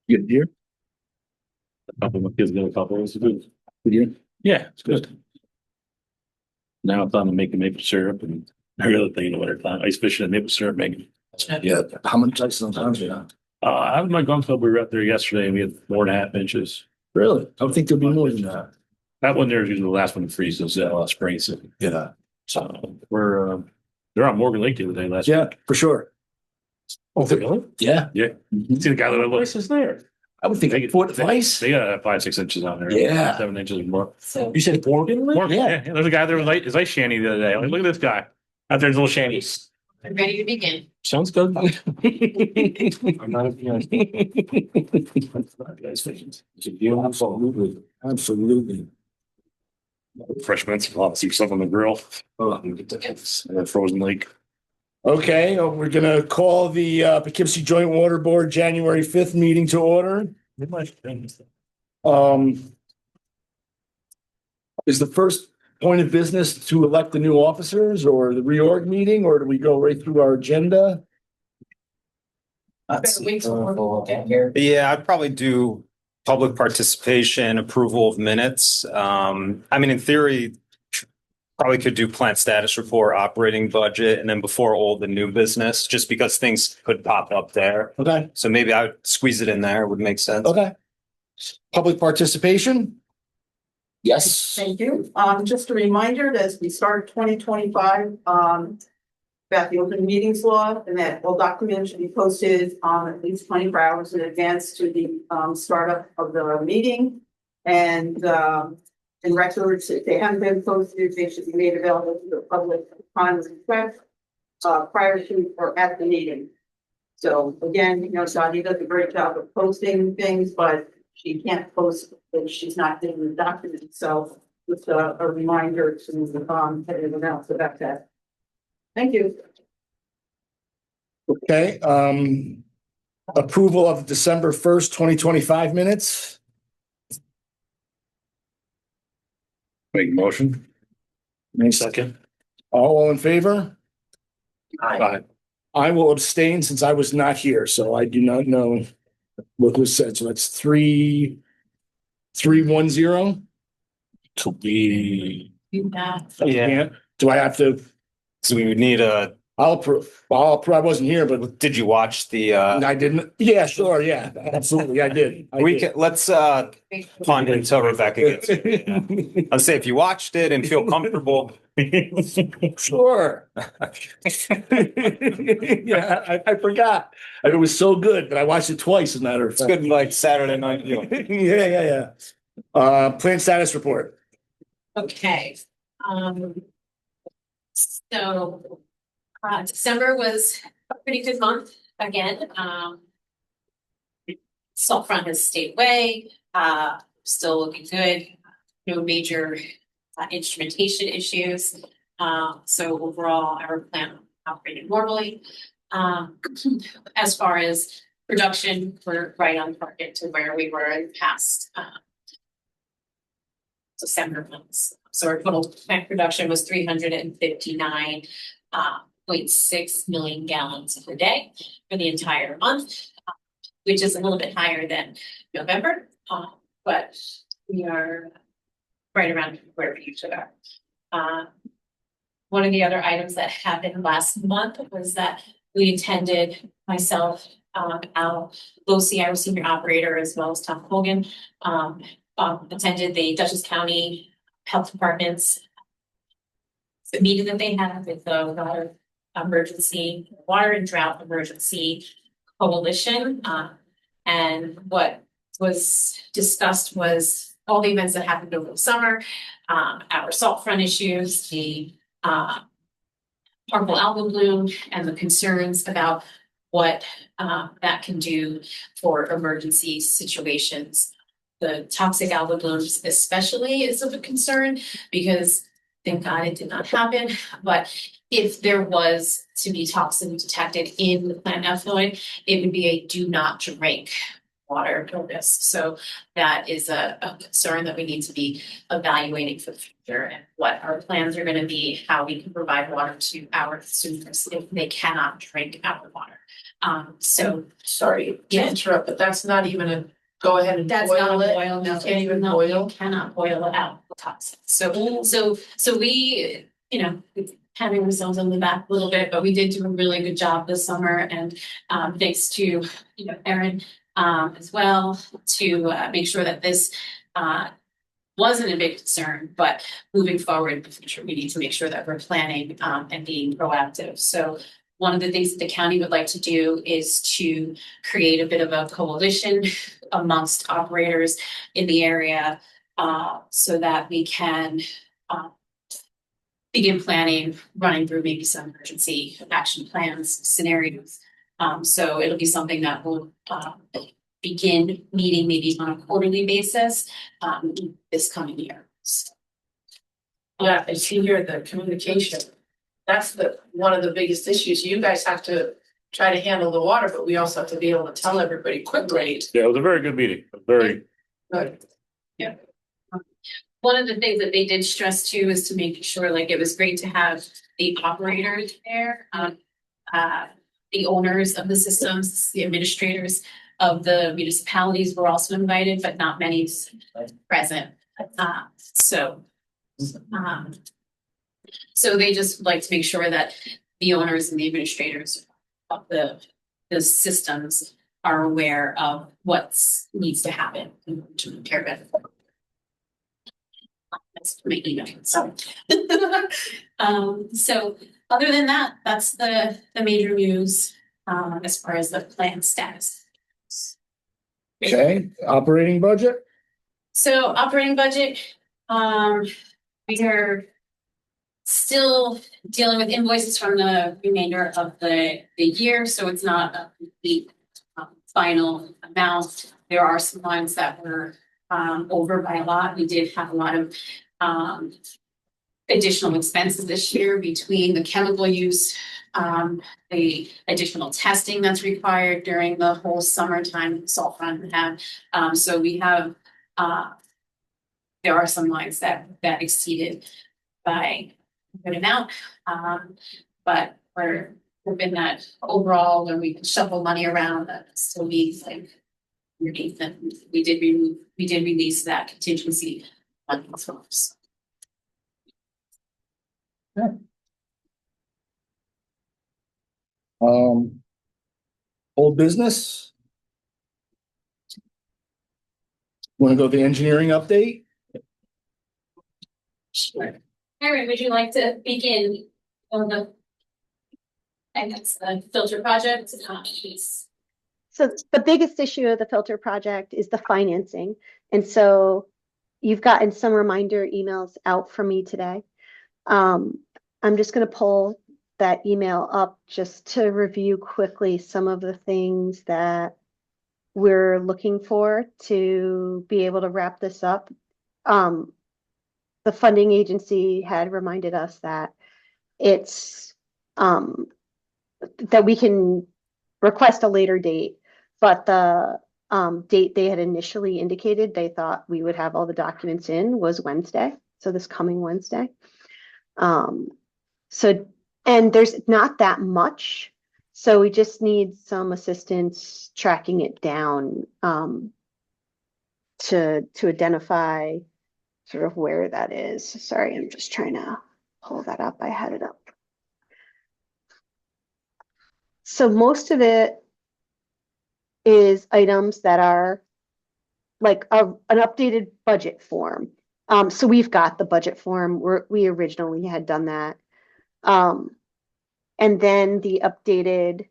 Good deer. A couple of my kids got a couple. It's good. Good deer. Yeah, it's good. Now it's on to making maple syrup and every other thing in the winter time. Ice fishing and maple syrup making. Yeah. How many times are you on? I was my gun club. We were out there yesterday and we had 4.5 inches. Really? I would think there'd be more than that. That one there is usually the last one to freeze those spring. So, Yeah. so we're they're on Morgan Lake the other day last Yeah, week. for sure. Oh, really? Yeah. Yeah. Mhm. See the guy that I was there. I would think They- 4 twice. They got 5-6 inches on there. Yeah. 7 inches or more. So You said Morgan? Morgan, Yeah. yeah. There's a guy there with his ice shanty the other day. Like, look at this guy out there in his little shanty. I'm ready to begin. Sounds good. I'm not Absolutely. Absolutely. fresh mints. I'll see stuff on the grill. Frozen lake. Okay, we're gonna call the Poughkeepsie Joint Water Board January 5th meeting to order. Is the first point of business to elect the new officers or the reorg meeting, or do we go right through our agenda? Better wait till we're get here. Yeah, I'd probably do public participation, approval of minutes. I mean, in theory, probably could do plant status report, operating budget, and then before all the new business, just because things could pop up there. Okay, So maybe I would squeeze it in there, would make sense. okay. Public participation? Yes. Thank you. Just a reminder that as we start 2025, about the open meetings law and that all documents should be posted at least 24 hours in advance to the startup of the meeting. And records, if they haven't been posted, they should be made available to the public upon request prior to or at the meeting. So again, Shadi does a great job of posting things, but she can't post if she's not getting the document. So just a reminder to everyone else about that. Thank you. Okay, approval of December 1st, 2025 minutes. Make a motion. Second. All in favor? Aye. I will abstain since I was not here, so I do not know what was said. So that's 3-1-0. To be. Yeah. Do I have to? So we would need I'll approve. I wasn't here, but did you watch the, I didn't. Yeah, sure. Yeah, absolutely. I did. let's punt until Rebecca gets here. Yeah. I'll say if you watched it and feel comfortable. Sure. Yeah, I forgot. It was so good, but I watched it twice, as a matter of It's fact. good like Saturday night viewing. Yeah. Plan status report. Okay. So December was a pretty good month again. Salt front has stayed away, still looking good. No major instrumentation issues. So overall, our plant operated normally. As far as production, we're right on target to where we were in past December months. So our total plant production was 359.6 million gallons per day for the entire month, which is a little bit higher than November, but we are right around where we usually are. One of the other items that happened last month was that we attended, myself, Al Losi, our senior operator, as well as Tom Hogan, attended the Dutchess County Health Department's the meeting that they had with the water and drought emergency coalition. And what was discussed was all the events that happened over the summer, our salt front issues, the harmful algal bloom, and the concerns about what that can do for emergency situations. The toxic algal blooms especially is of a concern because thank God it did not happen. But if there was to be toxin detected in the plant effluent, it would be a do not drink water notice. So that is a concern that we need to be evaluating for the future and what our plans are going to be, how we can provide water to our consumers if they cannot drink our water. So Sorry to Yeah. interrupt, but that's not even a, go ahead and that's not boil a it. boil, no, You can't even no, boil. you cannot boil it out, toxic. So we, you know, patting ourselves on the back a little bit, but we did do a really good job this summer and thanks to, you know, Erin as well to make sure that this wasn't a big concern, but moving forward in the future, we need to make sure that we're planning and being proactive. So one of the things that the county would like to do is to create a bit of a coalition amongst operators in the area so that we can begin planning, running through maybe some emergency action plans, scenarios. So it'll be something that will begin meeting maybe on a quarterly basis this coming year. Yeah, I see here the communication. That's one of the biggest issues. You guys have to try to handle the water, but we also have to be able to tell everybody quickly. Yeah, it was a very good meeting, very. Good. One of the things that they did stress too is to make sure, like, it was great to have the operators there, the owners of the systems, the administrators of the municipalities were also invited, but not many present. So they just like to make sure that the owners and the administrators of the systems are aware of what needs to happen to prepare better. That's my email. So other than that, that's the major news as far as the plan status. Okay, operating budget? So operating budget, we are still dealing with invoices from the remainder of the year, so it's not a complete final amount. There are some lines that were over by a lot. We did have a lot of additional expenses this year between the chemical use, the additional testing that's required during the whole summertime salt run have. So we have there are some lines that exceeded by a good amount. But we're hoping that overall when we shuffle money around that still be like underneath, and we did release that contingency funding source. Old business? Want to go to the engineering update? Erin, would you like to begin on the, I guess, the filter project piece? So the biggest issue of the filter project is the financing. And so you've gotten some reminder emails out from me today. I'm just going to pull that email up just to review quickly some of the things that we're looking for to be able to wrap this up. The funding agency had reminded us that it's that we can request a later date, but the date they had initially indicated they thought we would have all the documents in was Wednesday, so this coming Wednesday. And there's not that much, so we just need some assistance tracking it down to identify sort of where that is. Sorry, I'm just trying to pull that up. I had it up. So most of it is items that are like an updated budget form. So we've got the budget form. We originally had done that. And then the updated,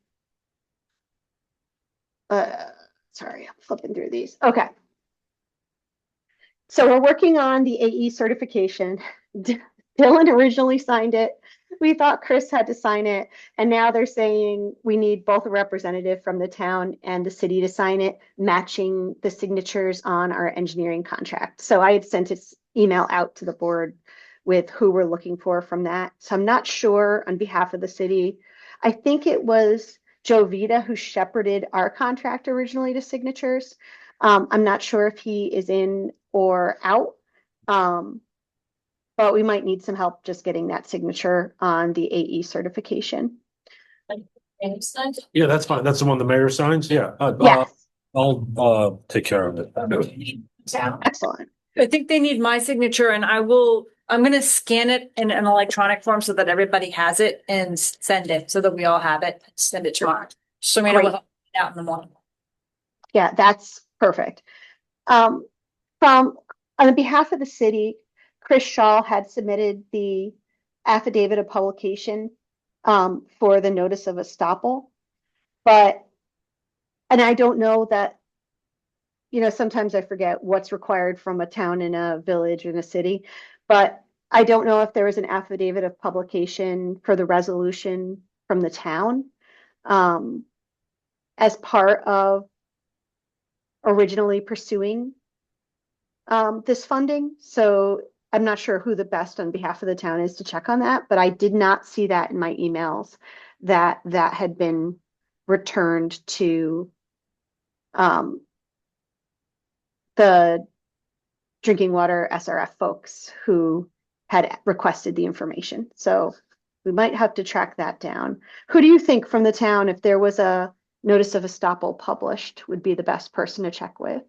sorry, I'm flipping through these. Okay. So we're working on the AE certification. Dylan originally signed it. We thought Chris had to sign it. And now they're saying we need both a representative from the town and the city to sign it, matching the signatures on our engineering contract. So I had sent an email out to the board with who we're looking for from that. So I'm not sure on behalf of the city. I think it was Joe Vita who shepherded our contract originally to signatures. I'm not sure if he is in or out, but we might need some help just getting that signature on the AE certification. Understand? Yeah, that's fine. That's the one the mayor signs. Yeah. Yes, I'll take care of it. Town. excellent. I think they need my signature and I'm gonna scan it in an electronic form so that everybody has it and send it so that we all have it. Send it tomorrow. So we know Great. we'll have it out in the morning. Yeah, that's perfect. From, on behalf of the city, Chris Shaw had submitted the affidavit of publication for the notice of estoppel. But, and I don't know that, you know, sometimes I forget what's required from a town and a village and a city. But I don't know if there was an affidavit of publication for the resolution from the town as part of originally pursuing this funding. So I'm not sure who the best on behalf of the town is to check on that, but I did not see that in my emails that that had been returned to the drinking water SRF folks who had requested the information. So we might have to track that down. Who do you think from the town, if there was a notice of estoppel published, would be the best person to check with?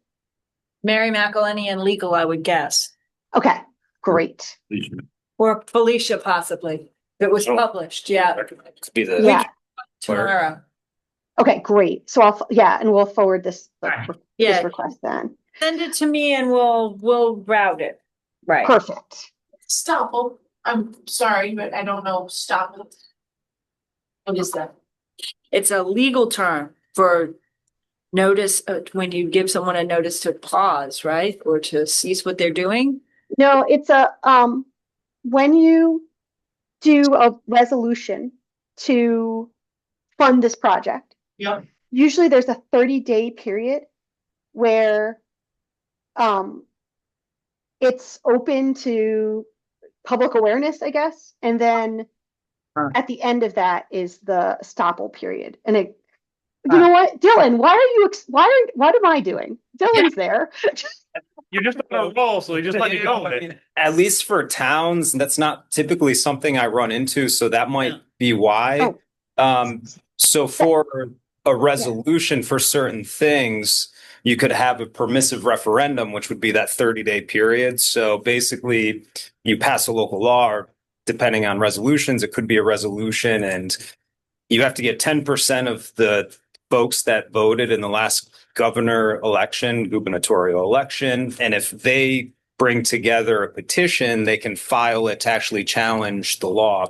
Mary McElhenney and legal, I would guess, Okay, great. or Felicia possibly. If it was Oh. published, yeah, Could be the. Yeah, tomorrow. okay, great. So yeah, and we'll forward this, Alright. this Yeah, request then. send it to me and we'll route it. Right. Perfect. Stopple. I'm sorry, but I don't know. Stopple. What is that? It's a legal term for notice, when you give someone a notice to pause, right? Or to cease what they're doing. No, it's a, when you do a resolution to fund this project, Yep. usually there's a 30-day period where it's open to public awareness, I guess, and then at the end of that is the estoppel period. And it, you know what, Dylan, why are you, what am I doing? Dylan's there. You're just on a roll, so you just let it go. At least for towns, that's not typically something I run into, so that might be why. So for a resolution for certain things, you could have a permissive referendum, which would be that 30-day period. So basically, you pass a local law, or depending on resolutions, it could be a resolution, and you have to get 10% of the folks that voted in the last gubernatorial election. And if they bring together a petition, they can file it to actually challenge the law.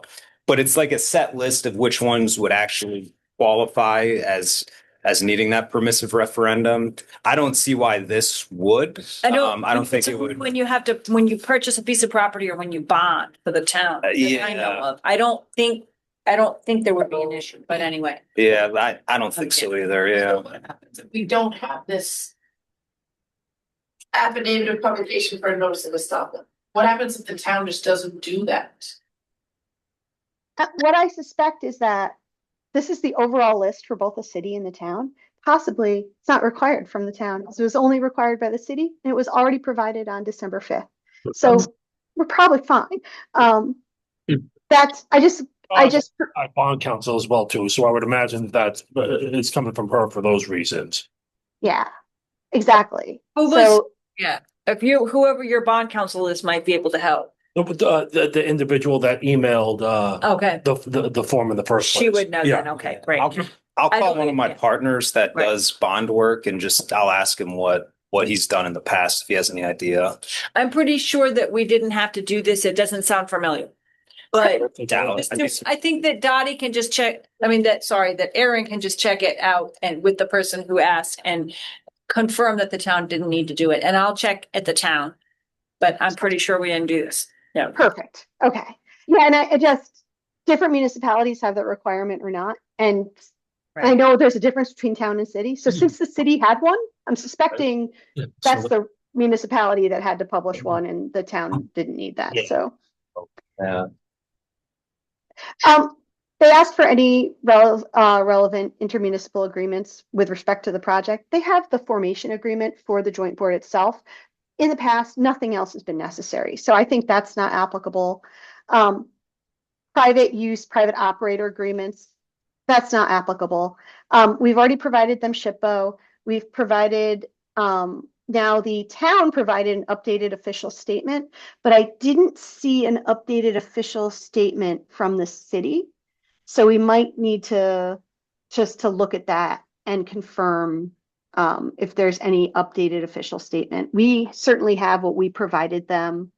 But it's like a set list of which ones would actually qualify as needing that permissive referendum. I don't see why this would. I don't think it would. When you purchase a piece of property or when you bond for the town. that I know Yeah. of. I don't think there would be an issue, but anyway. Yeah, I don't think so either. So Yeah. what happens if we don't have this affidavit of publication for a notice of estoppel? What happens if the town just doesn't do that? What I suspect is that this is the overall list for both the city and the town. Possibly it's not required from the town. It was only required by the city and it was already provided on December 5th. So we're probably fine. That's, I just, Bond counsel as well too, so I would imagine that it's coming from her for those reasons. yeah, exactly. Who was- So, Yeah, whoever your bond counsel is might be able to help. No, but the individual that emailed Okay, the form in the first place. she would know Yeah. then. Okay, great. I'll I call don't one of my think- partners that Right. does bond work and I'll ask him what he's done in the past, if he has any idea. I'm pretty sure that we didn't have to do this. It doesn't sound familiar. But I think that Dottie can just check, that Aaron can just check it out and with the person who asked and confirm that the town didn't need to do it. And I'll check at the town. But I'm pretty sure we didn't do this. Yeah. perfect. Okay. Yeah, and I just, different municipalities have that requirement or not. And I Right. know there's a difference between town and city. So since the city had one, I'm suspecting Yeah, that's so- the municipality that had to publish one and the town didn't need that. Yeah. So. Yeah. They asked for any relevant intermunicipal agreements with respect to the project. They have the formation agreement for the joint board itself. In the past, nothing else has been necessary. So I think that's not applicable. Private use, private operator agreements. That's not applicable. We've already provided them SHPO. We've provided, now the town provided an updated official statement, but I didn't see an updated official statement from the city. So we might need to just to look at that and confirm if there's any updated official statement. We certainly have what we provided them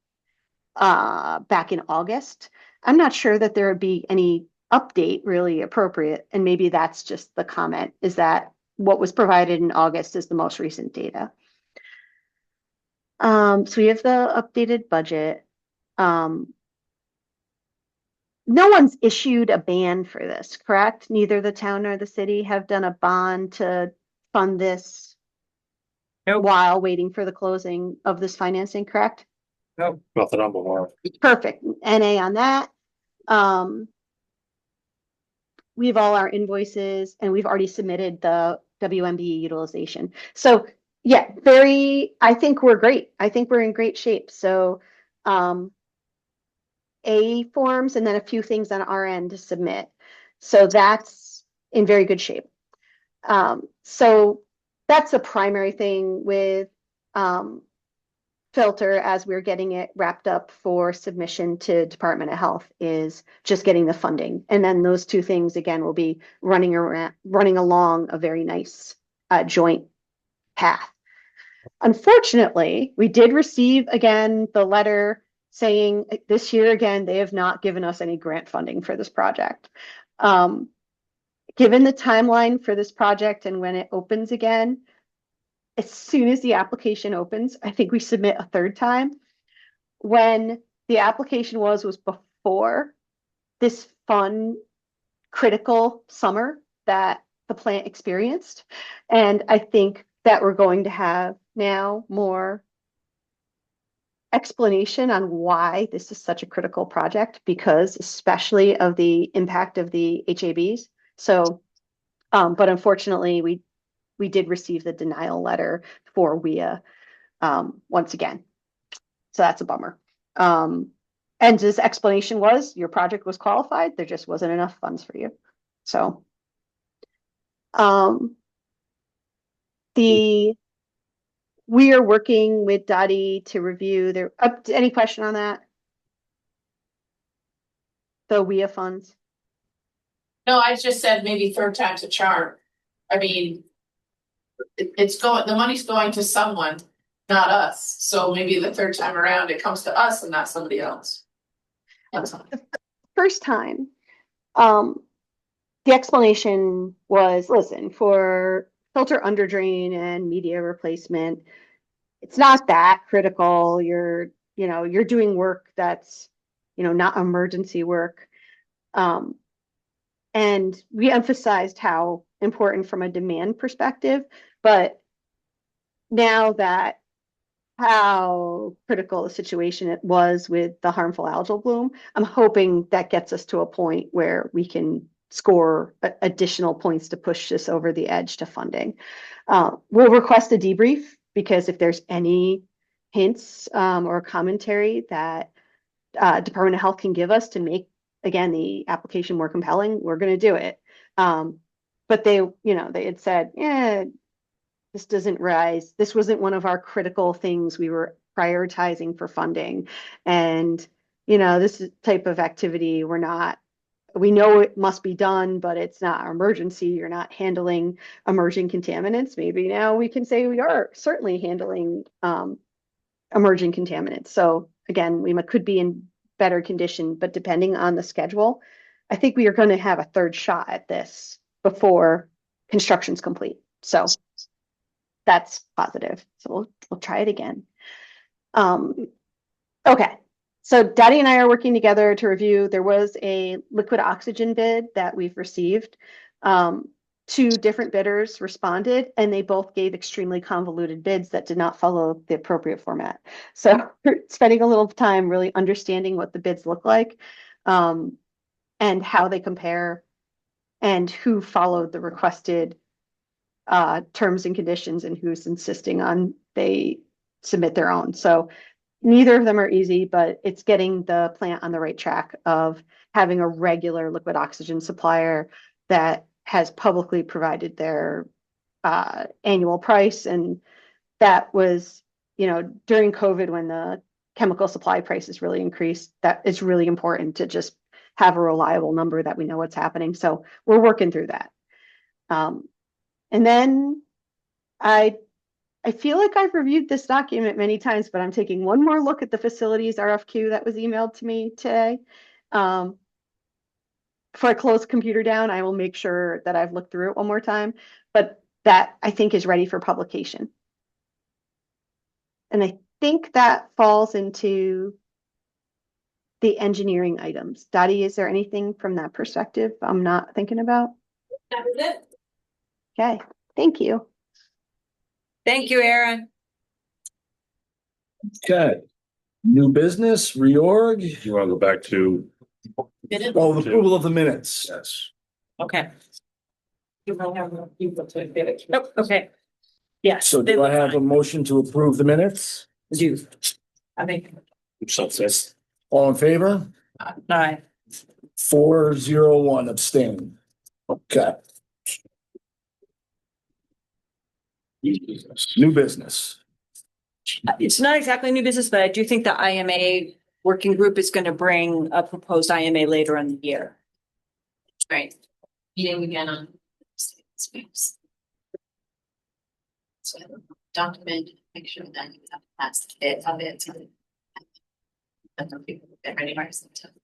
back in August. I'm not sure that there would be any update really appropriate, and maybe that's just the comment, is that what was provided in August is the most recent data. So we have the updated budget. No one's issued a ban for this, correct? Neither the town nor the city have done a bond to fund this while waiting for the closing of this financing, correct? Not that I'm aware of. Perfect. NA on that. We have all our invoices and we've already submitted the WMB utilization. So yeah, I think we're great. I think we're in great shape. So A forms and then a few things on our end to submit. So that's in very good shape. So that's the primary thing with Filter as we're getting it wrapped up for submission to Department of Health is just getting the funding. And then those two things again will be running along a very nice joint path. Unfortunately, we did receive again the letter saying this year again they have not given us any grant funding for this project. Given the timeline for this project and when it opens again, as soon as the application opens, I think we submit a third time. When the application was before this fun, critical summer that the plant experienced. And I think that we're going to have now more explanation on why this is such a critical project, because especially of the impact of the HABs. So, but unfortunately, we did receive the denial letter for WIA once again. So that's a bummer. And his explanation was your project was qualified. There just wasn't enough funds for you. So we are working with Dottie to review their any question on that? The WIA funds. No, I just said maybe third time's a charm. I mean, the money's going to someone, not us. So maybe the third time around, it comes to us and not somebody else. That's all. First time, the explanation was, listen, for filter under drain and media replacement, it's not that critical. You're doing work that's, not emergency work. And we emphasized how important from a demand perspective, but now that how critical the situation it was with the harmful algal bloom, I'm hoping that gets us to a point where we can score additional points to push this over the edge to funding. We'll request a debrief because if there's any hints or commentary that Department of Health can give us to make, again, the application more compelling, we're going to do it. But they had said, yeah, this doesn't rise. This wasn't one of our critical things we were prioritizing for funding. And, this type of activity, we know it must be done, but it's not an emergency. You're not handling emerging contaminants. Maybe now we can say we are certainly handling emerging contaminants. So again, we could be in better condition, but depending on the schedule, I think we are going to have a third shot at this before construction's complete. So that's positive. So we'll try it again. Okay. So Dottie and I are working together to review. There was a liquid oxygen bid that we've received. 2 different bidders responded and they both gave extremely convoluted bids that did not follow the appropriate format. So we're spending a little time really understanding what the bids look like and how they compare and who followed the requested terms and conditions and who's insisting on they submit their own. So neither of them are easy, but it's getting the plant on the right track of having a regular liquid oxygen supplier that has publicly provided their annual price. And that was, during COVID, when the chemical supply prices really increased, that it's really important to just have a reliable number that we know what's happening. So we're working through that. And then I feel like I've reviewed this document many times, but I'm taking one more look at the facilities RFQ that was emailed to me today. Before I close the computer down, I will make sure that I've looked through it one more time, but that I think is ready for publication. And I think that falls into the engineering items. Dottie, is there anything from that perspective I'm not thinking about? That was it. Okay, thank you. Thank you, Aaron. Okay. New business, reorg, You want to go back to? oh, the approval of the minutes. Yes. Okay. You might have more people to get it. Nope, okay. Yes. So they do I look have a fine. motion to approve the minutes? Do. I think. Success. All in favor? All right. 401 abstain. Okay. New business. It's not exactly new business, but I do think the IMA working group is going to bring a proposed IMA later in the year. Right. Meeting again on space. So document, make sure that you have that's the fit of it. I don't know if people get ready by September.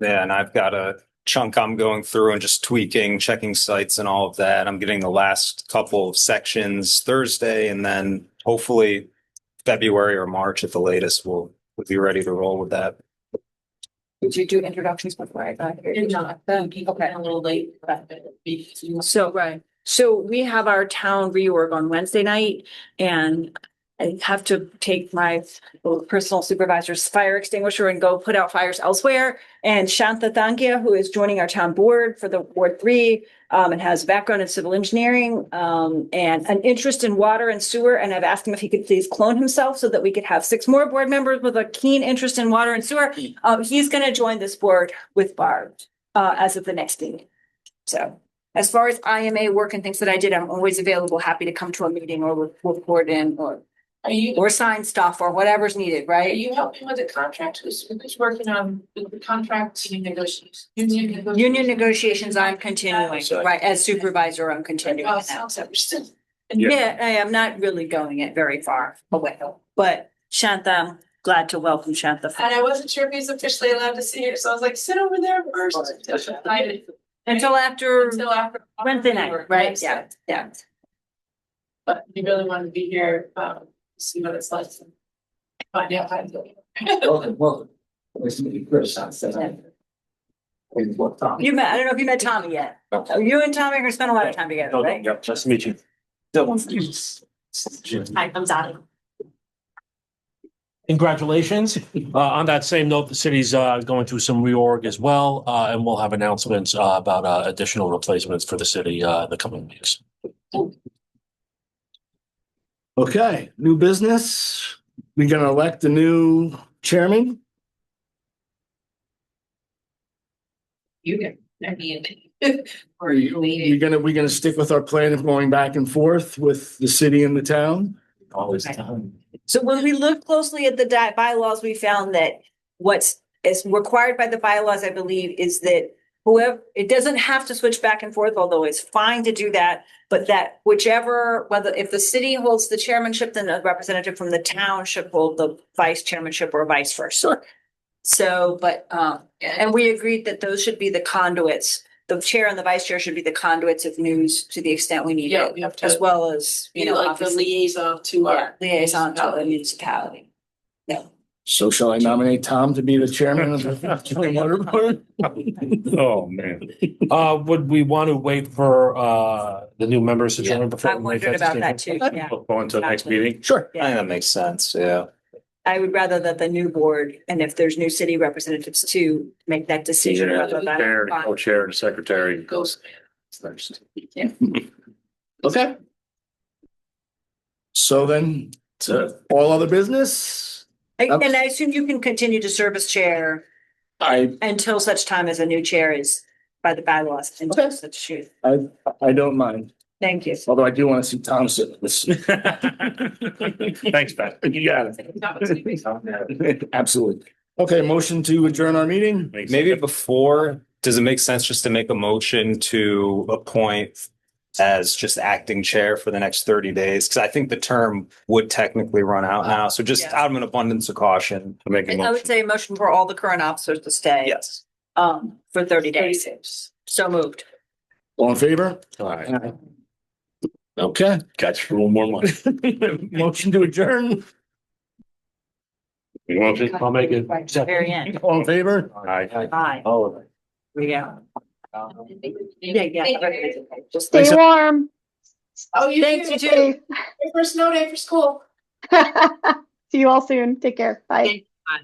Yeah, and I've got a chunk I'm going through and just tweaking, checking sites and all of that. I'm getting the last couple of sections Thursday, and then hopefully February or March at the latest, we'll be ready to roll with that. Did you do introductions before I got here? Did not, okay, a little late, but So, right. So we have our town reorg on Wednesday night, and I have to take my personal supervisor's fire extinguisher and go put out fires elsewhere. And Shantha Thankia, who is joining our town board for the Ward 3, and has a background in civil engineering, and an interest in water and sewer. And I've asked him if he could please clone himself so that we could have 6 more board members with a keen interest in water and sewer. He's going to join this board with Barb, as of the next meeting. So as far as IMA work and things that I did, I'm always available, happy to come to a meeting or report in or sign stuff or whatever's needed, Are right? you helping with the contract? Who's working on the contract negotiations? Union negotiations, I'm continuing, right? As supervisor, I'm continuing Oh, that. sounds understood. Yeah, I am not really going it very far away, but Shantha, I'm glad to welcome Shantha. And I wasn't sure if he's officially allowed to see her, so I was like, sit over there first. I didn't- Until after Until after. Wednesday night, right? Yeah, yeah. But you really wanted to be here, see what it's like. Find out how to do it. Welcome. Nice to meet you, Chris. You met, I don't know if you met Tommy yet. You and Tommy are gonna spend a lot of time together, right? Yep, nice to meet you. Hi, I'm Dottie. Congratulations. On that same note, the city's going through some reorg as well, and we'll have announcements about additional replacements for the city in the coming weeks. Okay, new business. We're gonna elect a new chairman. You can, I mean. Are you, we're gonna stick with our plan of going back and forth with the city and the town? Always. So when we looked closely at the bylaws, we found that what's is required by the bylaws, I believe, is that whoever, it doesn't have to switch back and forth, although it's fine to do that. But that whichever, whether if the city holds the chairmanship, then a representative from the town should hold the vice chairmanship or vice versa. So, but, and we agreed that those should be the conduits. The chair and the vice chair should be the conduits of news to the extent we need Yeah, it, you have as to well as, be like the obviously, liaison to our. liaison to the municipality. No. So shall I nominate Tom to be the chairman of the Joint Water Board? Oh, man. Would we want to wait for the new members to join before? I we make wondered about that decision? too, yeah. Going to the next meeting? Sure. I think that makes sense, yeah. I would rather that the new board, and if there's new city representatives to make that decision. whether that- Chair, co-chair, and secretary. Goes. First. Okay. So then, to all other business, And I assume you can continue to serve as chair I, until such time as a new chair is by the bylaws and Okay. such shoot. I don't mind, Thank you. although I do want to see Tom sit in this. Thanks, Pat. You got That was gonna be something. it. Absolutely. Okay, motion to adjourn our meeting? Maybe before, does it make sense just to make a motion to appoint as just acting chair for the next 30 days? Because I think the term would technically run out now. So just Yeah. out of an abundance of caution. Make a I would motion. say a motion for all the current officers to stay. Yes. For 30 days. So moved. All in favor? All right, Okay. got you for one more month. Motion to adjourn? You want to? I'll make it. Very end. All in favor? All right. Bye. Oh. We go. Yeah. Just stay warm. Oh, you Thanks, you too. too. Safe. First snow day for school. See you all soon. Take care. Bye.